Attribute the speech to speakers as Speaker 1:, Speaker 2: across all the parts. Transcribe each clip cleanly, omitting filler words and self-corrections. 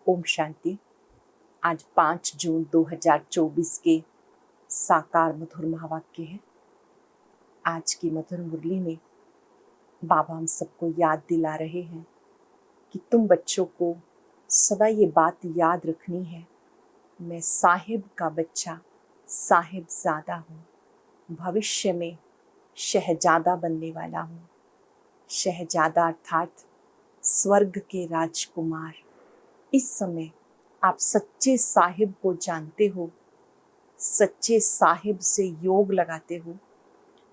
Speaker 1: ओम शांति। आज 5 जून 2024 के साकार मधुर महावाक्य है। आज की मधुर मुरली में बाबा हम सबको याद दिला रहे हैं कि तुम बच्चों को सदा ये बात याद रखनी है, मैं साहिब का बच्चा साहिबजादा हूँ, भविष्य में शहजादा बनने वाला हूँ। शहजादा अर्थात स्वर्ग के राजकुमार। इस समय आप सच्चे साहिब को जानते हो, सच्चे साहिब से योग लगाते हो।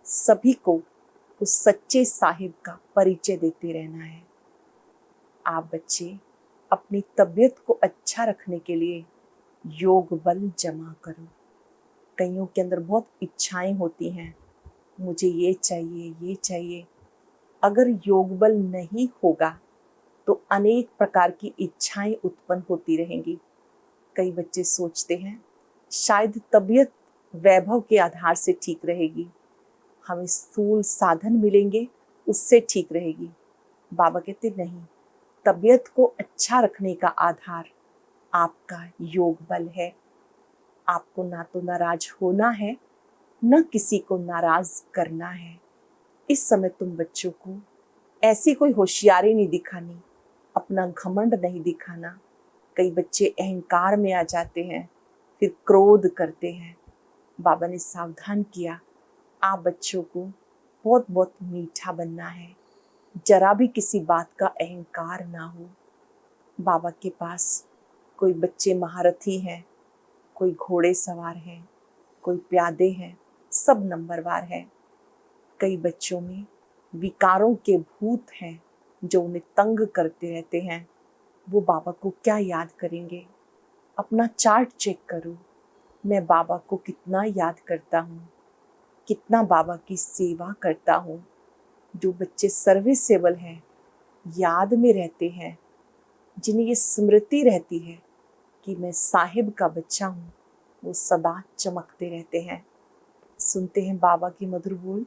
Speaker 1: सभी को उस सच्चे साहिब का परिचय देते रहना है। आप बच्चे अपनी तबीयत को अच्छा रखने के लिए योग बल जमा करो। कईयों के अंदर बहुत इच्छाएं होती हैं, मुझे ये चाहिए ये चाहिए। अगर योग बल नहीं होगा तो अनेक प्रकार की इच्छाएं उत्पन्न होती रहेंगी। कई बच्चे सोचते हैं शायद तबीयत वैभव के आधार से ठीक रहेगी, हमें स्थूल साधन मिलेंगे उससे ठीक रहेगी। बाबा कहते नहीं, तबीयत को अच्छा रखने का आधार आपका योग बल है। आपको ना तो नाराज होना है, न किसी को नाराज करना है। इस समय तुम बच्चों को ऐसी कोई होशियारी नहीं दिखानी, अपना घमंड नहीं दिखाना। कई बच्चे अहंकार में आ जाते हैं, फिर क्रोध करते हैं। बाबा ने सावधान किया, आप बच्चों को बहुत बहुत मीठा बनना है, जरा भी किसी बात का अहंकार ना हो। बाबा के पास कोई बच्चे महारथी हैं, कोई घोड़े सवार हैं, कोई प्यादे हैं, सब नंबरवार हैं। कई बच्चों में विकारों के भूत हैं जो उन्हें तंग करते रहते हैं। वो बाबा को क्या याद करेंगे? अपना चार्ट चेक करो, मैं बाबा को कितना याद करता हूँ, कितना बाबा की सेवा करता हूँ। जो बच्चे सर्विसेबल हैं, याद में रहते हैं, जिन्हें ये स्मृति रहती है कि मैं साहिब का बच्चा हूँ, वो सदा चमकते रहते हैं। सुनते हैं बाबा की मधुर बोल।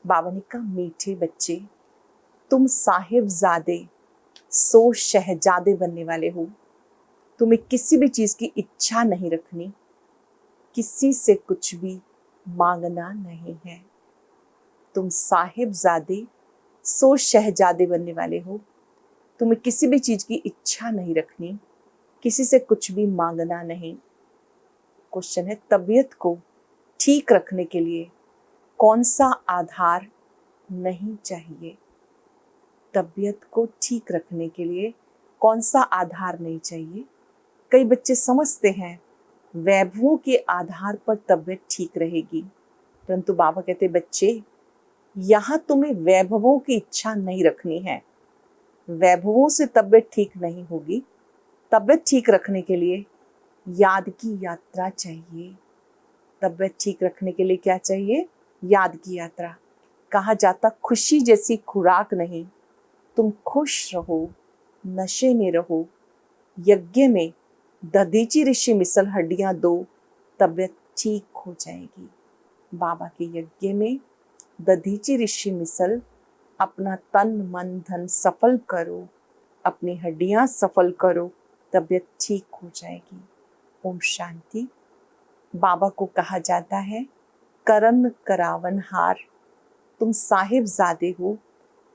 Speaker 1: बाबा ने कहा, मीठे बच्चे, तुम साहिबजादे सो शहजादे बनने वाले हो। तुम्हें किसी भी चीज की इच्छा नहीं रखनी, किसी से कुछ भी मांगना नहीं है। तुम साहिबजादे सो शहजादे बनने वाले हो। तुम्हें किसी भी चीज की इच्छा नहीं रखनी, किसी से कुछ भी मांगना नहीं। क्वेश्चन है, तबीयत को ठीक रखने के लिए कौन सा आधार नहीं चाहिए? तबीयत को ठीक रखने के लिए कौन सा आधार नहीं चाहिए? कई बच्चे समझते हैं वैभवों के आधार पर तबीयत ठीक रहेगी, परंतु बाबा कहते बच्चे, यहाँ तुम्हें वैभवों की इच्छा नहीं रखनी है। वैभवों से तबीयत ठीक नहीं होगी। तबीयत ठीक रखने के लिए याद की यात्रा चाहिए। तबीयत ठीक रखने के लिए क्या चाहिए? याद की यात्रा। कहा जाता खुशी जैसी खुराक नहीं, तुम खुश रहो, नशे में रहो। यज्ञ में दधीची ऋषि मिसल हड्डियां दो, तबीयत ठीक हो जाएगी। बाबा के यज्ञ में दधीची ऋषि मिसल अपना तन मन धन सफल करो, अपनी हड्डियां सफल करो, तबीयत ठीक हो जाएगी। ओम शांति। बाबा को कहा जाता है करन करावन हार। तुम साहिबजादे हो,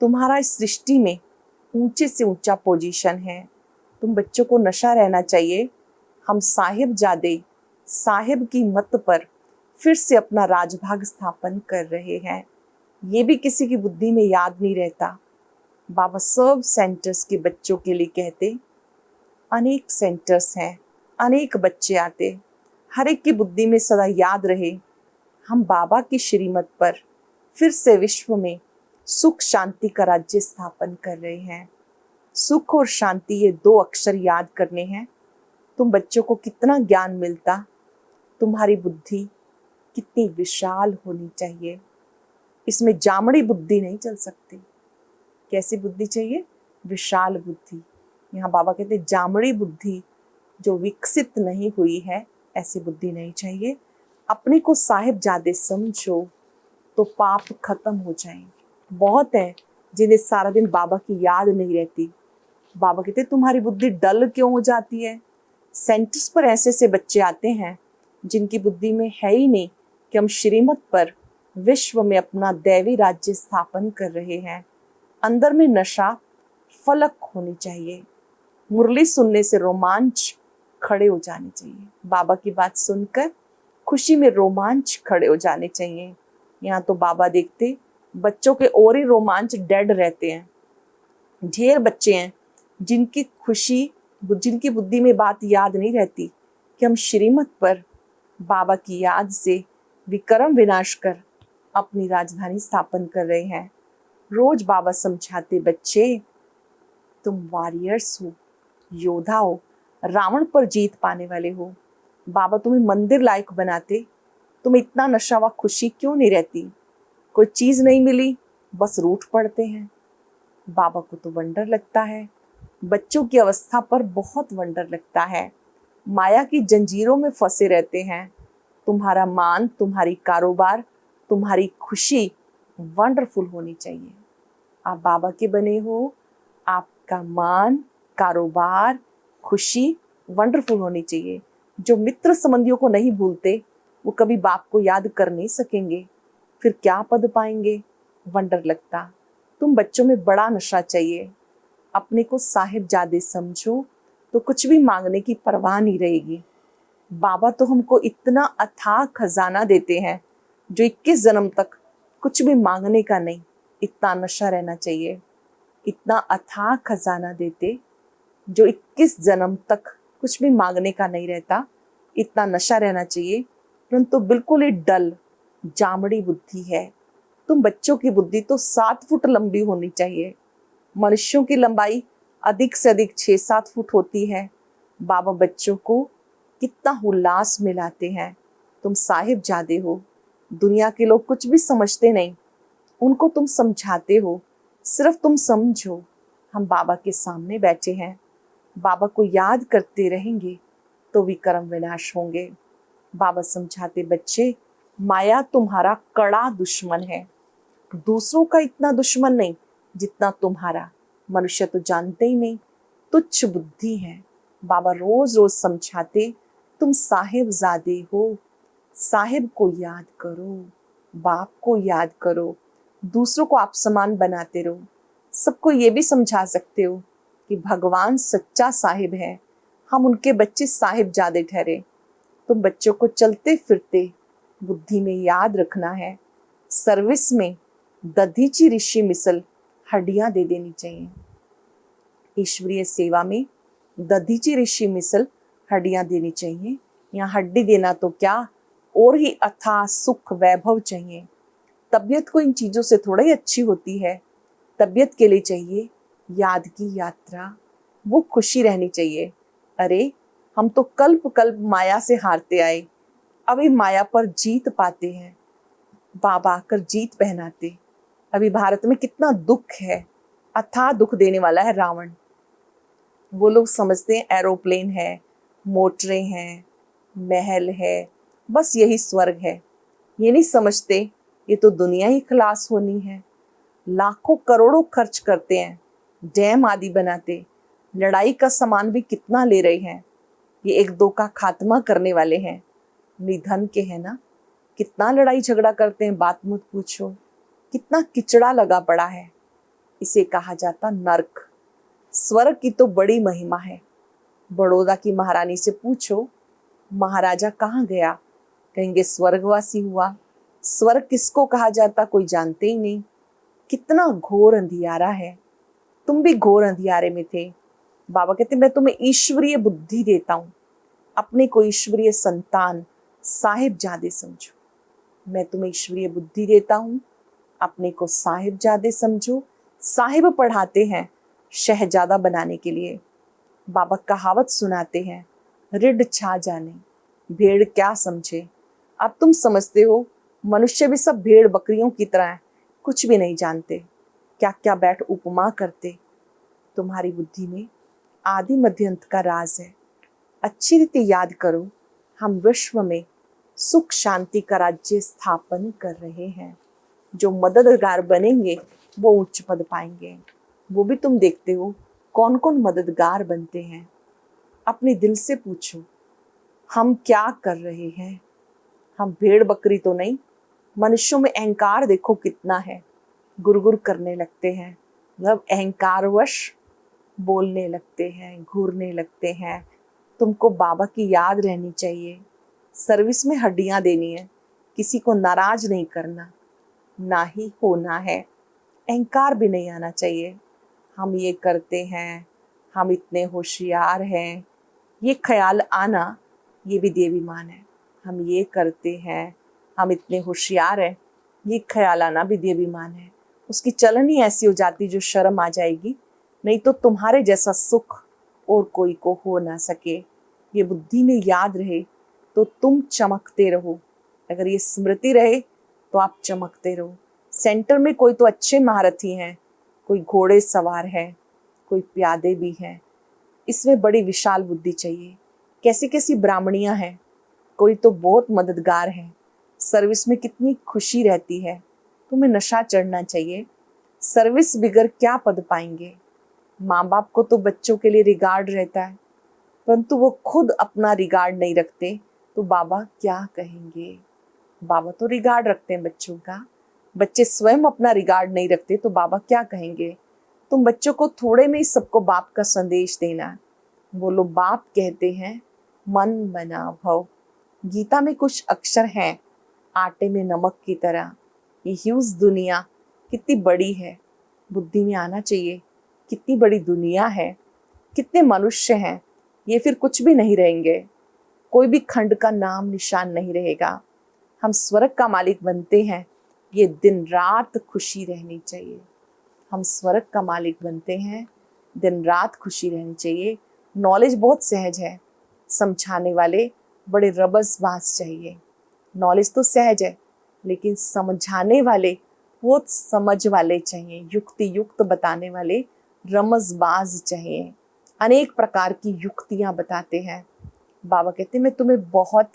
Speaker 1: तुम्हारा इस सृष्टि में ऊंचे से ऊंचा पोजीशन है। तुम बच्चों को नशा रहना चाहिए, हम साहिबजादे साहिब की मत पर फिर से अपना राजभाग स्थापन कर रहे हैं। ये भी किसी की बुद्धि में याद नहीं रहता। बाबा सब सेंटर्स के बच्चों के लिए कहते, अनेक सेंटर्स हैं, अनेक बच्चे आते, हर एक की बुद्धि में सदा याद रहे, हम बाबा की श्रीमत पर फिर से विश्व में सुख शांति का राज्य स्थापन कर रहे हैं। सुख और शांति, ये दो अक्षर याद करने हैं। तुम बच्चों को कितना ज्ञान मिलता, तुम्हारी बुद्धि कितनी विशाल होनी चाहिए। इसमें जामड़ी बुद्धि नहीं चल सकती। कैसी बुद्धि चाहिए? विशाल बुद्धि। यहाँ बाबा कहते जामड़ी बुद्धि जो विकसित नहीं हुई है, ऐसी बुद्धि नहीं चाहिए। अपने को साहिबजादे समझो तो पाप खत्म हो जाएंगे। बहुत है जिन्हें सारा दिन बाबा की याद नहीं रहती, बाबा कहते तुम्हारी बुद्धि डल क्यों हो जाती है। सेंटर्स पर ऐसे ऐसे बच्चे आते हैं जिनकी बुद्धि में है ही नहीं कि हम श्रीमत पर विश्व में अपना दैवी राज्य स्थापन कर रहे हैं। अंदर में नशा फलक होनी चाहिए। मुरली सुनने से रोमांच खड़े हो जाने चाहिए। बाबा की बात सुनकर खुशी में रोमांच खड़े हो जाने चाहिए। यहाँ तो बाबा देखते बच्चों के और ही रोमांच डेड रहते हैं। ढेर बच्चे हैं जिनकी बुद्धि में बात याद नहीं रहती कि हम श्रीमत पर बाबा की याद से विक्रम विनाश कर अपनी राजधानी स्थापन कर रहे हैं। रोज बाबा समझाते बच्चे तुम वॉरियर्स हो, योद्धा हो, रावण पर जीत पाने वाले हो। बाबा तुम्हें मंदिर लायक बनाते, तुम्हें इतना नशा व खुशी क्यों नहीं रहती। कोई चीज नहीं मिली बस रूठ पड़ते हैं। बाबा को तो वंडर लगता है, बच्चों की अवस्था पर बहुत वंडर लगता है। माया की जंजीरों में फंसे रहते हैं। तुम्हारा मान, तुम्हारी कारोबार, तुम्हारी खुशी वंडरफुल होनी चाहिए। आप बाबा के बने हो, आपका मान, कारोबार, खुशी वंडरफुल होनी चाहिए। जो मित्र संबंधियों को नहीं भूलते वो कभी बाप को याद कर नहीं सकेंगे, फिर क्या पद पाएंगे। वंडर लगता। तुम बच्चों में बड़ा नशा चाहिए। अपने को साहिबजादे समझो तो कुछ भी मांगने की परवाह नहीं रहेगी। बाबा तो हमको इतना अथाह खजाना देते हैं जो 21 जन्म तक कुछ भी मांगने का नहीं, इतना नशा रहना चाहिए। इतना अथाह खजाना देते जो 21 जन्म तक कुछ भी मांगने का नहीं रहता, इतना नशा रहना चाहिए। परंतु बिल्कुल ही डल जामड़ी बुद्धि है। तुम बच्चों की बुद्धि तो 7 फुट लंबी होनी चाहिए। मनुष्यों की लंबाई अधिक से अधिक 6-7 फुट होती है। बाबा बच्चों को कितना उल्लास मिलाते हैं। तुम साहिबजादे हो, दुनिया के लोग कुछ भी समझते नहीं, उनको तुम समझाते हो। सिर्फ तुम समझो हम बाबा के सामने बैठे हैं, बाबा को याद करते रहेंगे तो विक्रम विनाश होंगे। बाबा समझाते बच्चे माया तुम्हारा कड़ा दुश्मन है, दूसरों का इतना दुश्मन नहीं जितना तुम्हारा। मनुष्य तो जानते ही नहीं, तुच्छ बुद्धि है। बाबा रोज रोज समझाते तुम साहिबजादे हो, साहिब को याद करो, बाप को याद करो, दूसरों को आप समान बनाते रहो। सबको ये भी समझा सकते हो कि भगवान सच्चा साहिब है, हम उनके बच्चे साहिबजादे ठहरे। तुम बच्चों को चलते फिरते बुद्धि में याद रखना है। सर्विस में दधीची ऋषि मिसल हड्डियां दे देनी चाहिए। ईश्वरीय सेवा में दधीची ऋषि मिसल हड्डियां देनी चाहिए। यहाँ हड्डी देना तो क्या, और ही अथाह सुख वैभव चाहिए। तबीयत को इन चीजों से थोड़ा ही अच्छी होती है। तबीयत के लिए चाहिए याद की यात्रा, वो खुशी रहनी चाहिए। अरे हम तो कल्प कल्प माया से हारते आए, अभी माया पर जीत पाते हैं। बाबा आकर जीत पहनाते। अभी भारत में कितना दुख है, अथाह दुख देने वाला है रावण। वो लोग समझते हैं एरोप्लेन है, मोटरें हैं, महल है, बस यही स्वर्ग है। ये नहीं समझते ये तो दुनिया ही खलास होनी है। लाखों करोड़ों खर्च करते हैं, डैम आदि बनाते, लड़ाई का सामान भी कितना ले रहे हैं। ये 1-2 का खात्मा करने वाले हैं, निधन के है ना। कितना लड़ाई झगड़ा करते हैं, बात मत पूछो। कितना किचड़ा लगा पड़ा है। इसे कहा जाता नर्क। स्वर्ग की तो बड़ी महिमा है। बड़ौदा की महारानी से पूछो महाराजा कहाँ गया, कहेंगे स्वर्गवासी हुआ। स्वर्ग किसको कहा जाता कोई जानते ही नहीं। कितना घोर अंधियारा है। तुम भी घोर अंधियारे में थे। बाबा कहते मैं तुम्हें ईश्वरीय बुद्धि देता हूँ, अपने को ईश्वरीय संतान साहिबजादे समझो। मैं तुम्हें ईश्वरीय बुद्धि देता हूँ, अपने को साहिबजादे समझो। साहिब पढ़ाते हैं शहजादा बनाने के लिए। बाबा कहावत सुनाते हैं, रिड छा जाने भेड़ क्या समझे। अब तुम समझते हो मनुष्य भी सब भेड़ बकरियों की तरह है, कुछ भी नहीं जानते। क्या क्या बैठ उपमा करते। तुम्हारी बुद्धि में आदि मध्य अंत का राज है। अच्छी रीति याद करो, हम विश्व में सुख शांति का राज्य स्थापन कर रहे हैं। जो मददगार बनेंगे वो उच्च पद पाएंगे। वो भी तुम देखते हो कौन कौन मददगार बनते हैं? अपने दिल से पूछो, हम क्या कर रहे हैं? हम भेड़ बकरी तो नहीं। मनुष्यों में अहंकार देखो कितना है, गुरगुर करने लगते हैं, मतलब अहंकारवश बोलने लगते हैं, घूरने लगते हैं। तुमको बाबा की याद रहनी चाहिए। सर्विस में हड्डियां देनी है, किसी को नाराज नहीं करना, ना ही होना है। अहंकार भी नहीं आना चाहिए। हम ये करते हैं, हम इतने होशियार हैं, ये ख्याल आना, ये भी देवीमान है। हम ये करते हैं, हम इतने होशियार हैं, ये ख्याल आना भी देवीमान है। उसकी चलन ही ऐसी हो जाती जो शर्म आ जाएगी। नहीं तो तुम्हारे जैसा सुख और कोई को हो ना सके। ये बुद्धि में याद रहे तो तुम चमकते रहो। अगर ये स्मृति रहे तो आप चमकते रहो। सेंटर में कोई तो अच्छे महारथी हैं, कोई घोड़े सवार है, कोई प्यादे भी हैं। इसमें बड़ी विशाल बुद्धि चाहिए। कैसी कैसी ब्राह्मणियां हैं, कोई तो बहुत मददगार है। सर्विस में कितनी खुशी रहती है। तुम्हें नशा चढ़ना चाहिए। सर्विस बिगर क्या पद पाएंगे? माँ बाप को तो बच्चों के लिए रिगार्ड रहता है, परंतु वो खुद अपना रिगार्ड नहीं रखते तो बाबा क्या कहेंगे? बाबा तो रिगार्ड रखते हैं बच्चों का। बच्चे स्वयं अपना रिगार्ड नहीं रखते तो बाबा क्या कहेंगे? तुम बच्चों को थोड़े में ही सबको बाप का संदेश देना। बोलो, बाप कहते हैं मन बना भव। गीता में कुछ अक्षर हैं आटे में नमक की तरह। ये ह्यूज दुनिया कितनी बड़ी है, बुद्धि में आना चाहिए। कितनी बड़ी दुनिया है, कितने मनुष्य हैं, ये फिर कुछ भी नहीं रहेंगे। कोई भी खंड का नाम निशान नहीं रहेगा। हम स्वर्ग का मालिक बनते हैं, ये दिन रात खुशी रहनी चाहिए। हम स्वर्ग का मालिक बनते हैं, दिन रात खुशी रहनी चाहिए। नॉलेज बहुत सहज है, समझाने वाले बड़े रबसबाज चाहिए। नॉलेज तो सहज है, लेकिन समझाने वाले बहुत समझ वाले चाहिए। युक्ति युक्त बताने वाले रमजबाज चाहिए। अनेक प्रकार की युक्तियां बताते हैं। बाबा कहते हैं मैं तुम्हें बहुत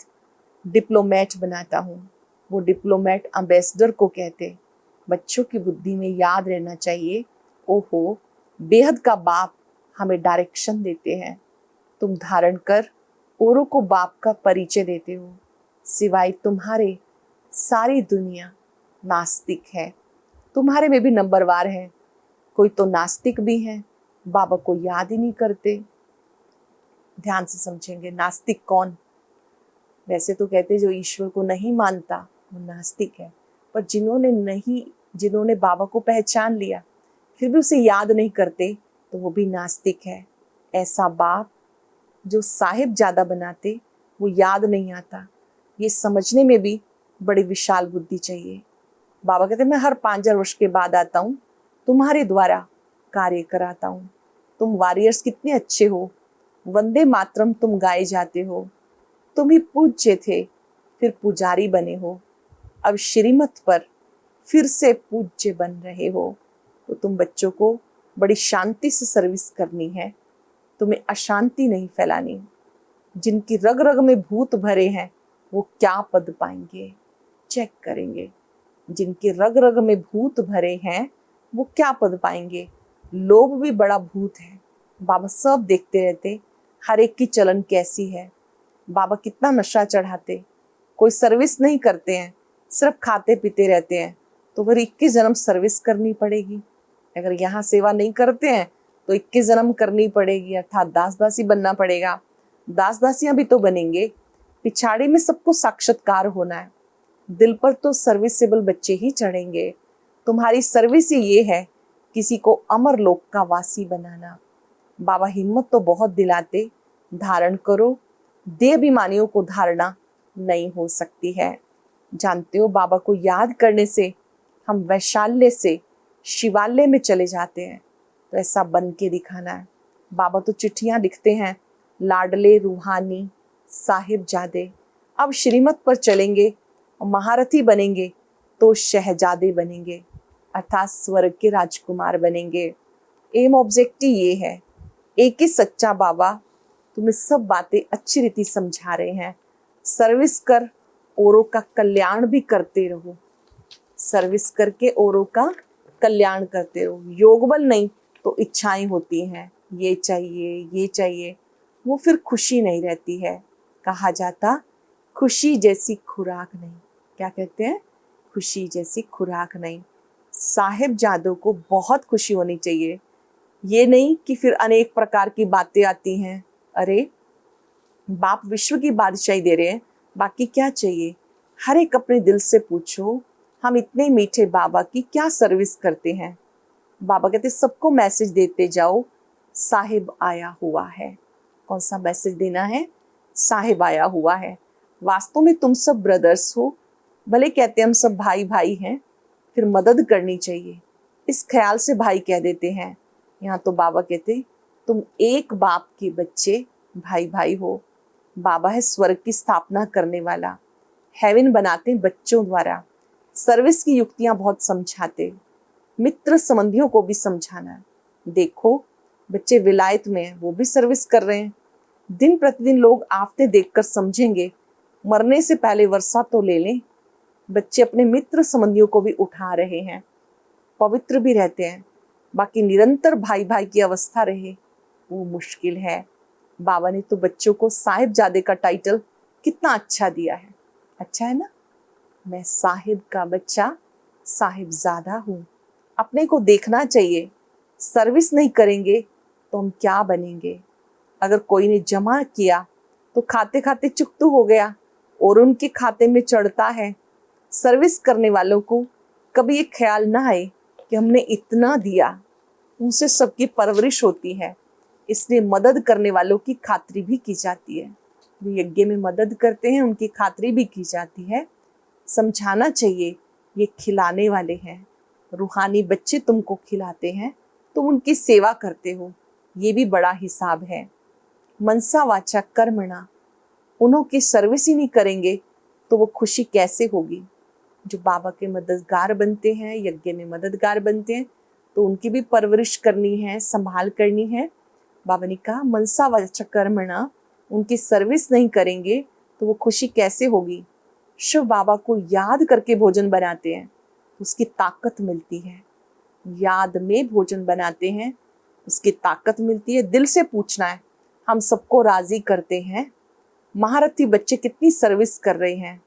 Speaker 1: डिप्लोमेट बनाता हूँ। वो डिप्लोमेट एम्बेसडर को कहते। बच्चों की बुद्धि में याद रहना चाहिए, ओहो बेहद का बाप हमें डायरेक्शन देते हैं। तुम धारण कर औरों को बाप का परिचय देते हो। सिवाय तुम्हारे सारी दुनिया नास्तिक है। तुम्हारे में भी नंबरवार है। कोई तो नास्तिक भी है, बाबा को याद ही नहीं करते। ध्यान से समझेंगे, नास्तिक कौन? वैसे तो कहते जो ईश्वर को नहीं मानता वो नास्तिक है, पर जिन्होंने बाबा को पहचान लिया फिर भी उसे याद नहीं करते तो वो भी नास्तिक है। ऐसा बाप जो साहिब ज्यादा बनाते वो याद नहीं आता। ये समझने में भी बड़ी विशाल बुद्धि चाहिए। बाबा कहते मैं हर 5000 वर्ष के बाद आता हूँ, तुम्हारे द्वारा कार्य कराता हूँ। तुम वॉरियर्स कितने अच्छे हो, वंदे मातरम तुम गाए जाते हो। तुम ही पूज्य थे, फिर पुजारी बने हो। अब श्रीमत पर फिर से पूज्य बन रहे हो। तो तुम बच्चों को बड़ी शांति से सर्विस करनी है, तुम्हें अशांति नहीं फैलानी। जिनकी रग रग में भूत भरे हैं वो क्या पद पाएंगे? चेक करेंगे। जिनके रग रग में भूत भरे हैं वो क्या पद पाएंगे? लोभ भी बड़ा भूत है। बाबा सब देखते रहते, हर एक की चलन कैसी है। बाबा कितना नशा चढ़ाते। कोई सर्विस नहीं करते हैं, सिर्फ खाते पीते रहते हैं, तो फिर 21 जन्म सर्विस करनी पड़ेगी। अगर यहाँ सेवा नहीं करते हैं तो 21 जन्म करनी पड़ेगी, अर्थात दास दासी बनना पड़ेगा। दास दासियां भी तो बनेंगे। पिछाड़ी में सबको साक्षात्कार होना है। दिल पर तो सर्विसेबल बच्चे ही चढ़ेंगे। तुम्हारी सर्विस ही ये है, किसी को अमर लोक का वासी बनाना। बाबा हिम्मत तो बहुत दिलाते, धारण करो। देहाभिमानियों को धारणा नहीं हो सकती है। जानते हो बाबा को याद करने से हम वैशाल्य से शिवालय में चले जाते हैं। तो ऐसा बन के दिखाना है। बाबा तो चिट्ठियां लिखते हैं, लाडले रूहानी साहिबजादे अब श्रीमत पर चलेंगे और महारथी बनेंगे तो शहजादे बनेंगे, अर्थात स्वर्ग के राजकुमार बनेंगे। एम ऑब्जेक्टिव ये है। एक ही सच्चा बाबा तुम्हें सब बातें अच्छी रीति समझा रहे हैं। सर्विस कर, औरों का कल्याण भी करते रहो। सर्विस करके औरों का कल्याण करते रहो। योग बल नहीं तो इच्छाएं होती हैं। ये चाहिए, ये चाहिए, वो फिर खुशी नहीं रहती है। कहा जाता खुशी जैसी खुराक नहीं। क्या कहते हैं? खुशी जैसी खुराक नहीं। साहिबजादों को बहुत खुशी होनी चाहिए। ये नहीं कि फिर अनेक प्रकार की बातें आती हैं। अरे बाप विश्व की बादशाही दे रहे हैं, बाकी क्या चाहिए? हर एक अपने दिल से पूछो, हम इतने मीठे बाबा की क्या सर्विस करते हैं। बाबा कहते सबको मैसेज देते जाओ, साहिब आया हुआ है। कौन सा मैसेज देना है? साहिब आया हुआ है। वास्तव में तुम सब ब्रदर्स हो। भले कहते हम सब भाई भाई हैं, फिर मदद करनी चाहिए, इस ख्याल से भाई कह देते हैं। यहाँ तो बाबा कहते तुम एक बाप के बच्चे भाई भाई हो। बाबा है स्वर्ग की स्थापना करने वाला, हेवन बनाते बच्चों द्वारा। सर्विस की युक्तियां बहुत समझाते, मित्र संबंधियों को भी समझाना। देखो बच्चे विलायत में हैं, वो भी सर्विस कर रहे हैं। दिन प्रतिदिन लोग आफते देखकर समझेंगे, मरने से पहले वर्षा तो ले लें। बच्चे अपने मित्र संबंधियों को भी उठा रहे हैं, पवित्र भी रहते हैं। बाकी निरंतर भाई भाई की अवस्था रहे वो मुश्किल है। बाबा ने तो बच्चों को साहिबजादे का टाइटल कितना अच्छा दिया है। अच्छा है ना? मैं साहिब का बच्चा साहिबजादा हूँ। अपने को देखना चाहिए। सर्विस नहीं करेंगे तो हम क्या बनेंगे? अगर कोई ने जमा किया तो खाते खाते चुकतू हो गया और उनके खाते में चढ़ता है। सर्विस करने वालों को कभी ये ख्याल ना आए कि हमने इतना दिया। उनसे सबकी परवरिश होती है, इसलिए मदद करने वालों की खातिरी भी की जाती है। जो यज्ञ में मदद करते हैं उनकी खातिरी भी की जाती है। समझाना चाहिए ये खिलाने वाले हैं, रूहानी बच्चे तुमको खिलाते हैं, तुम उनकी सेवा करते हो, ये भी बड़ा हिसाब है। मनसा वाचा कर्मणा, उन्हों की सर्विस ही नहीं करेंगे तो वो खुशी कैसे होगी? जो बाबा के मददगार बनते हैं, यज्ञ में मददगार बनते हैं, तो उनकी भी परवरिश करनी है, संभाल करनी है। बाबा ने कहा मनसा वाचा कर्मणा, उनकी सर्विस नहीं करेंगे तो वो खुशी कैसे होगी? शिव बाबा को याद करके भोजन बनाते हैं, उसकी ताकत मिलती है। याद में भोजन बनाते हैं, उसकी ताकत मिलती है। दिल से पूछना है, हम सबको राजी करते हैं। महारथी बच्चे कितनी सर्विस कर रहे हैं।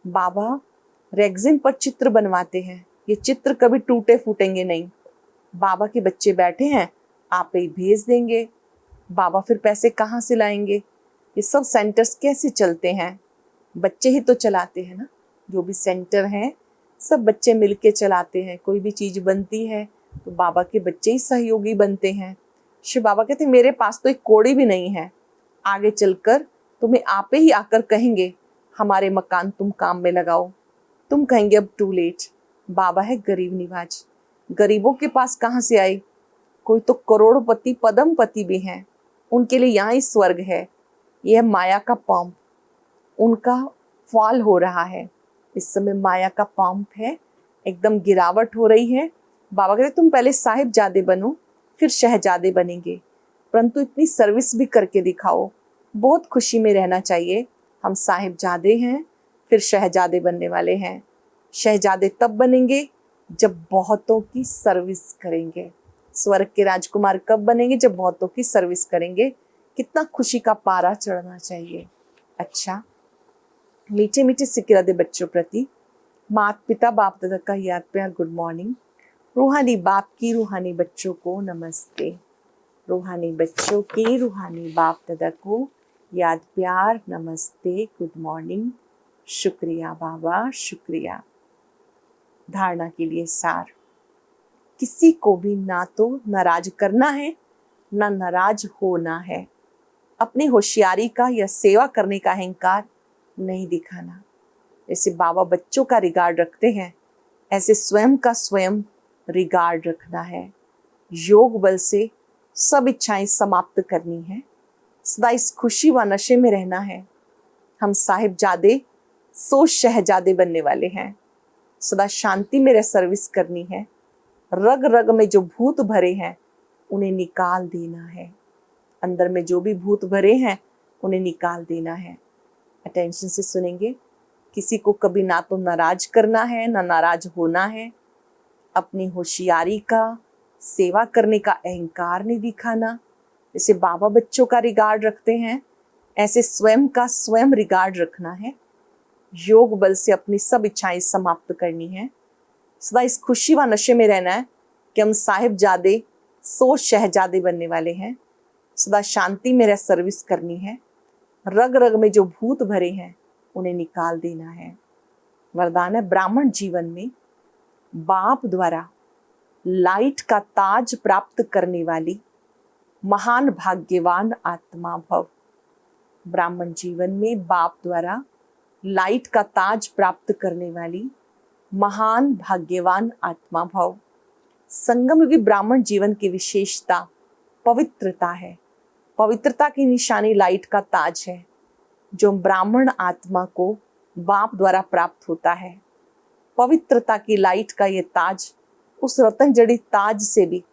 Speaker 1: बाबा रेगजिन पर चित्र बनवाते हैं, ये चित्र कभी टूटे फूटेंगे नहीं। बाबा के बच्चे बैठे हैं, आप ही भेज देंगे। बाबा फिर पैसे कहाँ से लाएंगे? ये सब सेंटर्स कैसे चलते हैं? बच्चे ही तो चलाते हैं ना। जो भी सेंटर हैं सब बच्चे मिलके चलाते हैं। कोई भी चीज बनती है तो बाबा के बच्चे ही सहयोगी बनते हैं। शिव बाबा कहते मेरे पास तो एक कौड़ी भी नहीं है, आगे चलकर तुम्हें आपे ही आकर कहेंगे हमारे मकान तुम काम में लगाओ। तुम कहेंगे अब टू लेट। बाबा है गरीब निवाज, गरीबों के पास कहाँ से आए? कोई तो करोड़पति पदमपति भी हैं, उनके लिए यहाँ ही स्वर्ग है। यह माया का पंप, उनका फॉल हो रहा है। इस समय माया का पंप है, एकदम गिरावट हो रही है। बाबा कहते तुम पहले साहिबजादे बनो, फिर शहजादे बनेंगे, परंतु इतनी सर्विस भी करके दिखाओ। बहुत खुशी में रहना चाहिए। हम साहिबजादे हैं, फिर शहजादे बनने वाले हैं। शहजादे तब बनेंगे जब बहुतों की सर्विस करेंगे। स्वर्ग के राजकुमार कब बनेंगे? जब बहुतों की सर्विस करेंगे। कितना खुशी का पारा चढ़ना चाहिए। अच्छा, मीठे मीठे सिक्के दे बच्चों प्रति माता पिता बाप दादा का याद प्यार गुड मॉर्निंग। रूहानी बाप की रूहानी बच्चों को नमस्ते। रूहानी बच्चों की रूहानी बाप दादा को याद प्यार नमस्ते गुड मॉर्निंग। शुक्रिया बाबा, शुक्रिया। धारणा के लिए सार, किसी को भी ना तो नाराज करना है ना नाराज होना है। अपनी होशियारी का या सेवा करने का अहंकार नहीं दिखाना। जैसे बाबा बच्चों का रिगार्ड रखते हैं, ऐसे स्वयं का स्वयं रिगार्ड रखना है। योग बल से सब इच्छाएं समाप्त करनी है। सदा इस खुशी व नशे में रहना है। हम साहिबजादे सो शहजादे बनने वाले हैं। सदा शांति में रह सर्विस करनी है। रग रग में जो भूत भरे हैं उन्हें निकाल देना है। अंदर में जो भी भूत भरे हैं उन्हें निकाल देना है। अटेंशन से सुनेंगे। किसी को कभी ना तो नाराज करना है ना नाराज होना है। अपनी होशियारी का सेवा करने का अहंकार नहीं दिखाना। जैसे बाबा बच्चों का रिगार्ड रखते हैं, ऐसे स्वयं का स्वयं रिगार्ड रखना है। योग बल से अपनी सब इच्छाएं समाप्त करनी है। सदा इस खुशी व नशे में रहना है कि हम साहिबजादे सो शहजादे बनने वाले हैं। सदा शांति में रह सर्विस करनी है। रग रग में जो भूत भरे हैं उन्हें निकाल देना है। वरदान है, ब्राह्मण जीवन में बाप द्वारा लाइट का ताज प्राप्त करने वाली महान भाग्यवान आत्मा भव। ब्राह्मण जीवन में बाप द्वारा लाइट का ताज प्राप्त करने वाली महान भाग्यवान आत्मा भव। संगम युगी ब्राह्मण जीवन की विशेषता पवित्रता है। पवित्रता की निशानी लाइट का ताज है जो ब्राह्मण आत्मा को बाप द्वारा प्राप्त होता है। पवित्रता की लाइट का ये ताज उस रतन जड़ित ताज से भी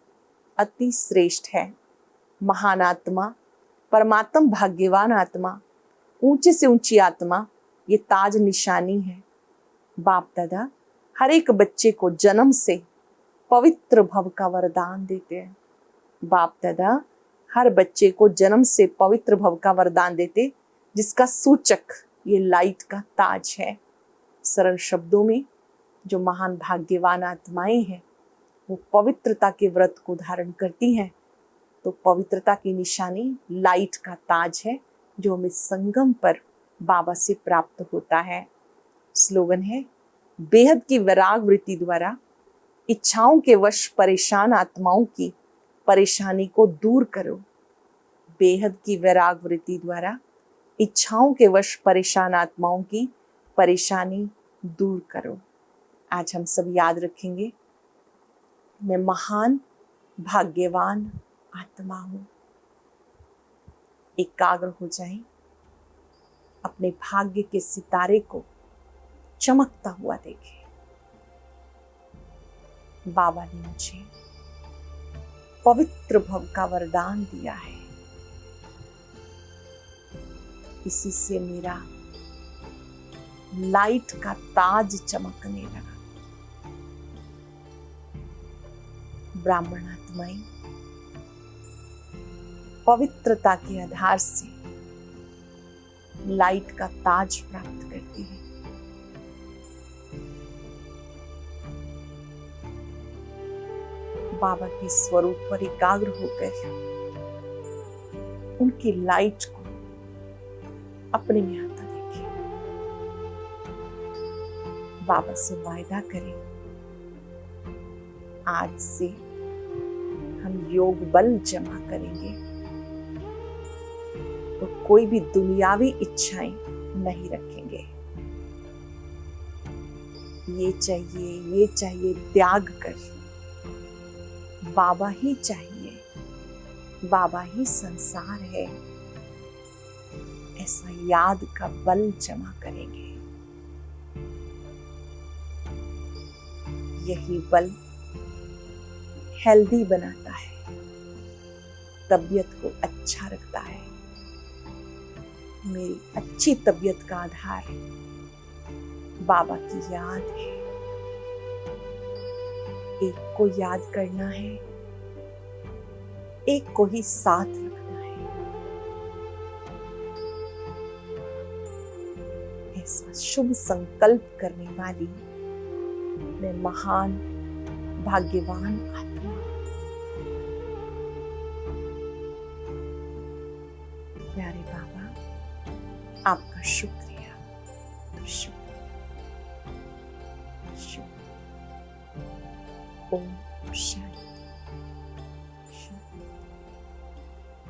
Speaker 1: अति श्रेष्ठ है। महान आत्मा, परमात्म भाग्यवान आत्मा, ऊंचे से ऊंची आत्मा, ये ताज निशानी है। बाप दादा हर एक बच्चे को जन्म से पवित्र भव का वरदान देते हैं। बाप दादा हर बच्चे को जन्म से पवित्र भव का वरदान देते, जिसका सूचक ये लाइट का ताज है। सरल शब्दों में, जो महान भाग्यवान आत्माएं हैं वो पवित्रता के व्रत को धारण करती हैं, तो पवित्रता की निशानी लाइट का ताज है जो हमें संगम पर बाबा से प्राप्त होता है। स्लोगन है, बेहद की वैराग वृत्ति द्वारा इच्छाओं के वश परेशान आत्माओं की परेशानी को दूर करो। बेहद की वैराग वृत्ति द्वारा इच्छाओं के वश परेशान आत्माओं की परेशानी दूर करो। आज हम सब याद रखेंगे, मैं महान भाग्यवान आत्मा हूं। एकाग्र हो जाएं, अपने भाग्य के सितारे को चमकता हुआ देखें। बाबा ने मुझे पवित्र भव का वरदान दिया है, इसी से मेरा लाइट का ताज चमकने लगा। ब्राह्मण आत्माएं पवित्रता के आधार से लाइट का ताज प्राप्त करती है। बाबा के स्वरूप पर एकाग्र होकर उनकी लाइट को अपने में आता देखें। बाबा से वायदा करें, आज से हम योग बल जमा करेंगे तो कोई भी दुनियावी इच्छाएं नहीं रखेंगे। ये चाहिए त्याग कर बाबा ही चाहिए, बाबा ही संसार है, ऐसा याद का बल जमा करेंगे। यही बल हेल्दी बनाता है, तबीयत को अच्छा रखता है। मेरी अच्छी तबीयत का आधार बाबा की याद है। एक को याद करना है, एक को ही साथ रखना है। ऐसा शुभ संकल्प करने वाली मैं महान भाग्यवान आत्मा। प्यारे बाबा, आपका शुक्रिया, शुक्रिया, शुक्रिया। ओम शांति।